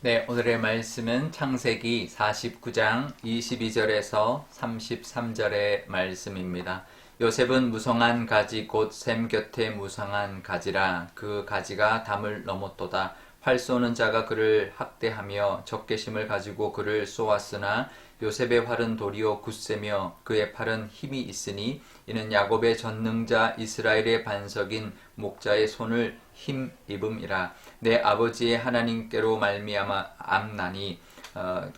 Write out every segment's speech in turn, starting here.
네, 오늘의 말씀은 창세기 49장 22절에서 33절의 말씀입니다. 요셉은 무성한 가지 곧 샘 곁에 무성한 가지라 그 가지가 담을 넘었도다. 활 쏘는 자가 그를 학대하며 적개심을 가지고 그를 쏘았으나 요셉의 활은 도리어 굳세며 그의 팔은 힘이 있으니 이는 야곱의 전능자 이스라엘의 반석인 목자의 손을 힘입음이라. 내 아버지의 하나님께로 말미암나니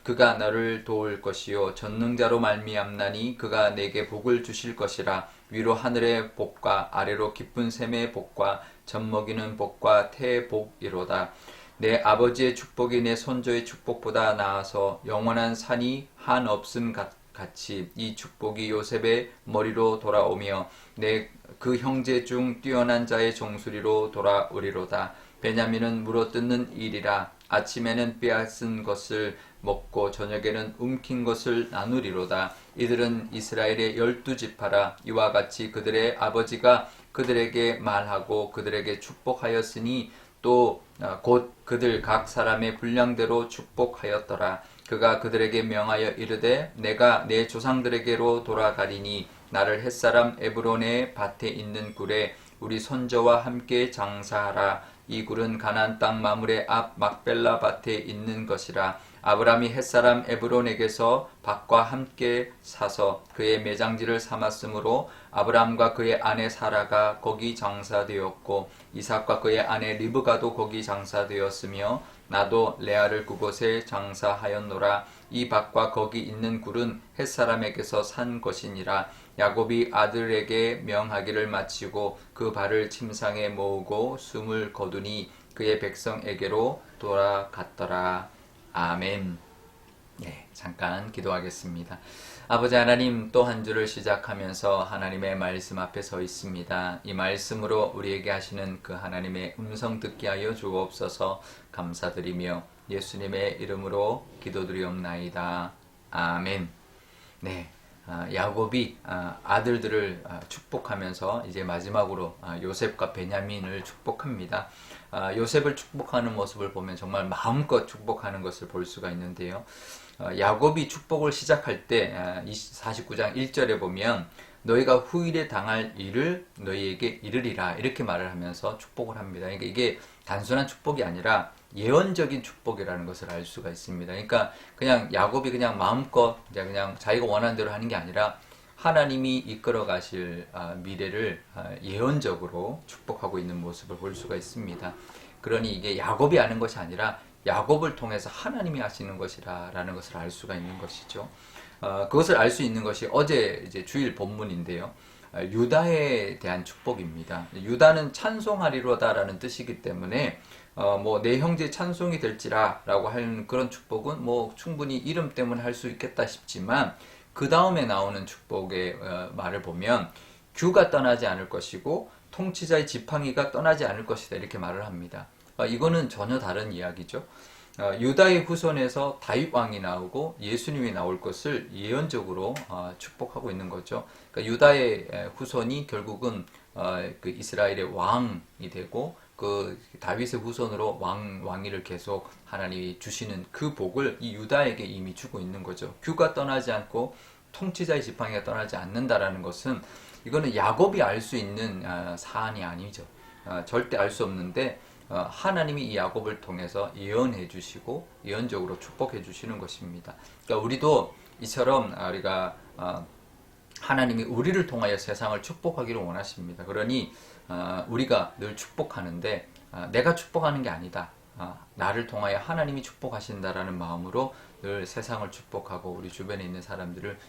그가 너를 도울 것이요 전능자로 말미암나니 그가 내게 복을 주실 것이라. 위로 하늘의 복과 아래로 깊은 샘의 복과 젖먹이는 복과 태의 복이로다. 내 아버지의 축복이 내 선조의 축복보다 나아서 영원한 산이 한없음 같이 이 축복이 요셉의 머리로 돌아오며 내 그 형제 중 뛰어난 자의 정수리로 돌아오리로다. 베냐민은 물어뜯는 일이라. 아침에는 빼앗은 것을 먹고 저녁에는 움킨 것을 나누리로다. 이들은 이스라엘의 12지파라. 이와 같이 그들의 아버지가 그들에게 말하고 그들에게 축복하였으니 또 곧 그들 각 사람의 분량대로 축복하였더라. 그가 그들에게 명하여 이르되 내가 내 조상들에게로 돌아가리니 나를 햇사람 에브론의 밭에 있는 굴에 우리 손자와 함께 장사하라. 이 굴은 가나안 땅 마므레 앞 막벨라 밭에 있는 것이라. 아브람이 햇사람 에브론에게서 밭과 함께 사서 그의 매장지를 삼았으므로 아브람과 그의 아내 사라가 거기 장사되었고 이삭과 그의 아내 리브가도 거기 장사되었으며 나도 레아를 그곳에 장사하였노라. 이 밭과 거기 있는 굴은 햇사람에게서 산 것이니라. 야곱이 아들에게 명하기를 마치고 그 발을 침상에 모으고 숨을 거두니 그의 백성에게로 돌아갔더라. 아멘. 네, 잠깐 기도하겠습니다. 아버지 하나님, 또 한 주를 시작하면서 하나님의 말씀 앞에 서 있습니다. 이 말씀으로 우리에게 하시는 그 하나님의 음성 듣게 하여 주옵소서. 감사드리며 예수님의 이름으로 기도드리옵나이다. 아멘. 네, 야곱이 아들들을 축복하면서 이제 마지막으로 요셉과 베냐민을 축복합니다. 요셉을 축복하는 모습을 보면 정말 마음껏 축복하는 것을 볼 수가 있는데요. 야곱이 축복을 시작할 때 49장 1절에 보면 너희가 후일에 당할 일을 너희에게 이르리라 이렇게 말을 하면서 축복을 합니다. 그러니까 이게 단순한 축복이 아니라 예언적인 축복이라는 것을 알 수가 있습니다. 그러니까 그냥 야곱이 그냥 마음껏 그냥 자기가 원하는 대로 하는 게 아니라 하나님이 이끌어 가실 미래를 예언적으로 축복하고 있는 모습을 볼 수가 있습니다. 그러니 이게 야곱이 하는 것이 아니라 야곱을 통해서 하나님이 하시는 것이라는 것을 알 수가 있는 것이죠. 그것을 알 수 있는 것이 어제 이제 주일 본문인데요. 유다에 대한 축복입니다. 유다는 찬송하리로다라는 뜻이기 때문에 뭐 내 형제 찬송이 될지라라고 하는 그런 축복은 뭐 충분히 이름 때문에 할 수 있겠다 싶지만 그 다음에 나오는 축복의 말을 보면 규가 떠나지 않을 것이고 통치자의 지팡이가 떠나지 않을 것이다 이렇게 말을 합니다. 이거는 전혀 다른 이야기죠. 유다의 후손에서 다윗 왕이 나오고 예수님이 나올 것을 예언적으로 축복하고 있는 거죠. 그러니까 유다의 후손이 결국은 그 이스라엘의 왕이 되고 그 다윗의 후손으로 왕위를 계속 하나님이 주시는 그 복을 이 유다에게 이미 주고 있는 거죠. 규가 떠나지 않고 통치자의 지팡이가 떠나지 않는다라는 것은 이거는 야곱이 알 수 있는 사안이 아니죠. 절대 알 수 없는데 하나님이 이 야곱을 통해서 예언해 주시고 예언적으로 축복해 주시는 것입니다. 그러니까 우리도 이처럼 우리가 하나님이 우리를 통하여 세상을 축복하기를 원하십니다. 그러니 우리가 늘 축복하는데 내가 축복하는 게 아니다. 나를 통하여 하나님이 축복하신다라는 마음으로 늘 세상을 축복하고 우리 주변에 있는 사람들을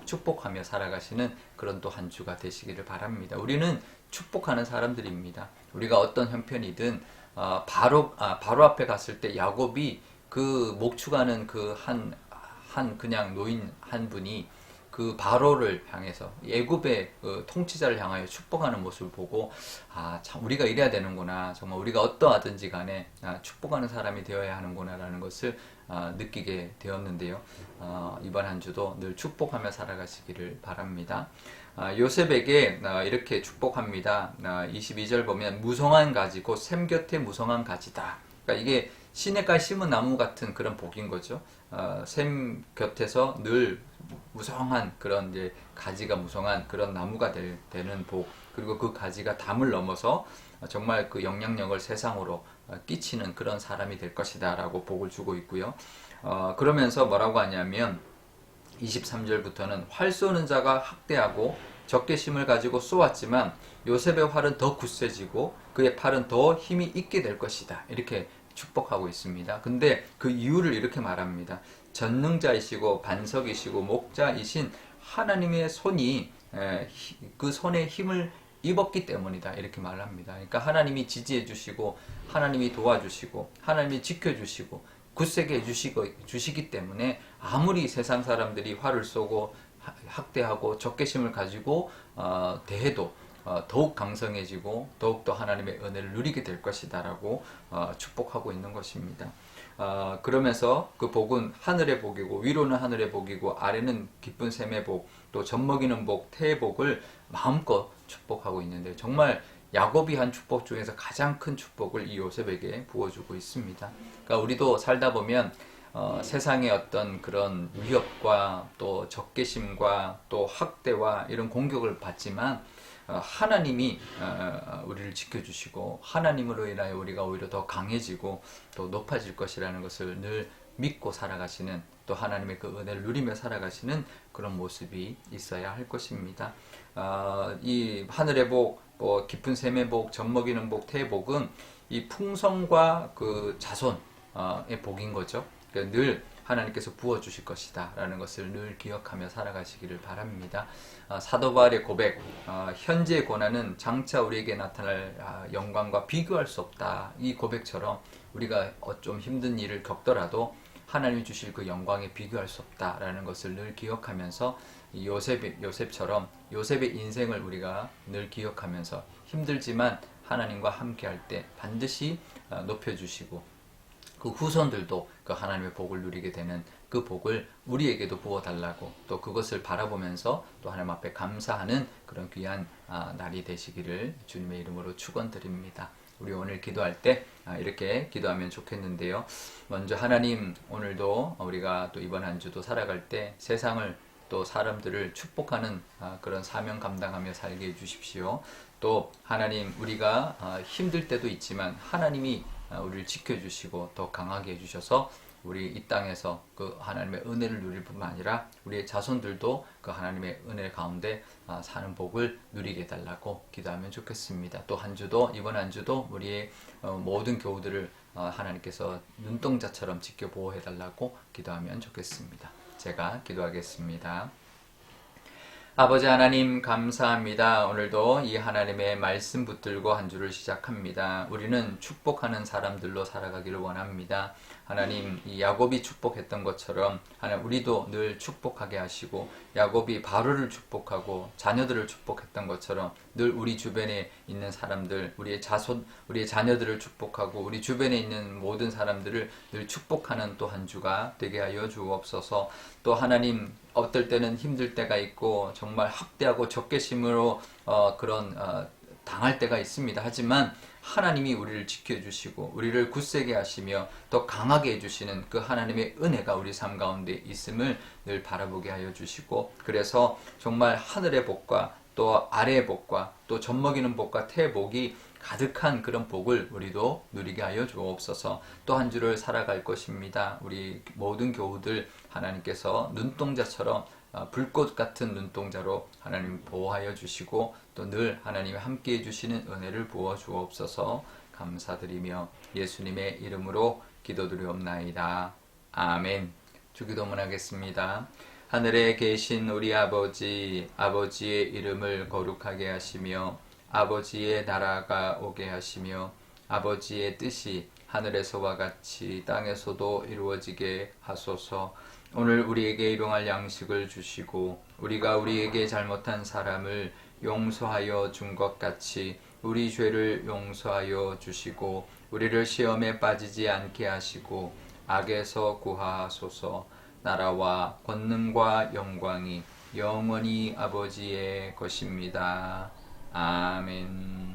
축복하며 살아가시는 그런 또 한 주가 되시기를 바랍니다. 우리는 축복하는 사람들입니다. 우리가 어떤 형편이든 바로 앞에 갔을 때 야곱이 그 목축하는 그 그냥 노인 한 분이 그 바로를 향해서 애굽의 그 통치자를 향하여 축복하는 모습을 보고 참 우리가 이래야 되는구나, 정말 우리가 어떠하든지 간에 축복하는 사람이 되어야 하는구나라는 것을 느끼게 되었는데요. 이번 한 주도 늘 축복하며 살아가시기를 바랍니다. 요셉에게 이렇게 축복합니다. 22절 보면 무성한 가지 곧 샘 곁에 무성한 가지다. 그러니까 이게 시냇가에 심은 나무 같은 그런 복인 거죠. 샘 곁에서 늘 무성한 그런 이제 가지가 무성한 그런 나무가 되는 복, 그리고 그 가지가 담을 넘어서 정말 그 영향력을 세상으로 끼치는 그런 사람이 될 것이다 라고 복을 주고 있고요. 그러면서 뭐라고 하냐면 23절부터는 활 쏘는 자가 학대하고 적개심을 가지고 쏘았지만 요셉의 활은 더 굳세지고 그의 팔은 더 힘이 있게 될 것이다. 이렇게 축복하고 있습니다. 근데 그 이유를 이렇게 말합니다. 전능자이시고 반석이시고 목자이신 하나님의 손이 그 손에 힘을 입었기 때문이다. 이렇게 말합니다. 그러니까 하나님이 지지해 주시고 하나님이 도와주시고 하나님이 지켜주시고 굳세게 주시기 때문에 아무리 세상 사람들이 활을 쏘고 학대하고 적개심을 가지고 대해도 더욱 강성해지고 더욱더 하나님의 은혜를 누리게 될 것이다 라고 축복하고 있는 것입니다. 그러면서 그 복은 하늘의 복이고 위로는 하늘의 복이고 아래는 기쁜 샘의 복, 또 젖먹이는 복, 태의 복을 마음껏 축복하고 있는데 정말 야곱이 한 축복 중에서 가장 큰 축복을 이 요셉에게 부어주고 있습니다. 그러니까 우리도 살다 보면 세상의 어떤 그런 위협과 또 적개심과 또 학대와 이런 공격을 받지만 하나님이 우리를 지켜주시고 하나님으로 인하여 우리가 오히려 더 강해지고 또 높아질 것이라는 것을 늘 믿고 살아가시는, 또 하나님의 그 은혜를 누리며 살아가시는 그런 모습이 있어야 할 것입니다. 이 하늘의 복, 깊은 샘의 복, 젖먹이는 복, 태의 복은 이 풍성과 그 자손의 복인 거죠. 그러니까 늘 하나님께서 부어주실 것이다 라는 것을 늘 기억하며 살아가시기를 바랍니다. 사도 바울의 고백, 현재의 고난은 장차 우리에게 나타날 영광과 비교할 수 없다. 이 고백처럼 우리가 좀 힘든 일을 겪더라도 하나님이 주실 그 영광에 비교할 수 없다라는 것을 늘 기억하면서 요셉처럼 요셉의 인생을 우리가 늘 기억하면서 힘들지만 하나님과 함께할 때 반드시 높여주시고 그 후손들도 그 하나님의 복을 누리게 되는 그 복을 우리에게도 부어달라고, 또 그것을 바라보면서 또 하나님 앞에 감사하는 그런 귀한 날이 되시기를 주님의 이름으로 축원드립니다. 우리 오늘 기도할 때 이렇게 기도하면 좋겠는데요. 먼저 하나님, 오늘도 우리가 또 이번 한 주도 살아갈 때 세상을 또 사람들을 축복하는 그런 사명 감당하며 살게 해주십시오. 또 하나님, 우리가 힘들 때도 있지만 하나님이 우리를 지켜주시고 더 강하게 해주셔서 우리 이 땅에서 그 하나님의 은혜를 누릴 뿐만 아니라 우리의 자손들도 그 하나님의 은혜 가운데 사는 복을 누리게 해달라고 기도하면 좋겠습니다. 또 한 주도, 이번 한 주도 우리의 모든 교우들을 하나님께서 눈동자처럼 지켜 보호해달라고 기도하면 좋겠습니다. 제가 기도하겠습니다. 아버지 하나님, 감사합니다. 오늘도 이 하나님의 말씀 붙들고 한 주를 시작합니다. 우리는 축복하는 사람들로 살아가기를 원합니다. 하나님, 이 야곱이 축복했던 것처럼 하나님, 우리도 늘 축복하게 하시고 야곱이 바로를 축복하고 자녀들을 축복했던 것처럼 늘 우리 주변에 있는 사람들, 우리의 자손, 우리의 자녀들을 축복하고 우리 주변에 있는 모든 사람들을 늘 축복하는 또 한 주가 되게 하여 주옵소서. 또 하나님, 어떨 때는 힘들 때가 있고 정말 학대하고 적개심으로 당할 때가 있습니다. 하지만 하나님이 우리를 지켜주시고 우리를 굳세게 하시며 더 강하게 해주시는 그 하나님의 은혜가 우리 삶 가운데 있음을 늘 바라보게 하여 주시고, 그래서 정말 하늘의 복과 또 아래의 복과 또 젖먹이는 복과 태의 복이 가득한 그런 복을 우리도 누리게 하여 주옵소서. 또 한 주를 살아갈 것입니다. 우리 모든 교우들 하나님께서 눈동자처럼 불꽃 같은 눈동자로 하나님 보호하여 주시고 또 늘 하나님이 함께해 주시는 은혜를 부어 주옵소서. 감사드리며 예수님의 이름으로 기도드리옵나이다. 아멘. 주기도문 하겠습니다. 하늘에 계신 우리 아버지, 아버지의 이름을 거룩하게 하시며 아버지의 나라가 오게 하시며 아버지의 뜻이 하늘에서와 같이 땅에서도 이루어지게 하소서. 오늘 우리에게 일용할 양식을 주시고 우리가 우리에게 잘못한 사람을 용서하여 준 것 같이 우리 죄를 용서하여 주시고 우리를 시험에 빠지지 않게 하시고 악에서 구하소서. 나라와 권능과 영광이 영원히 아버지의 것입니다. 아멘.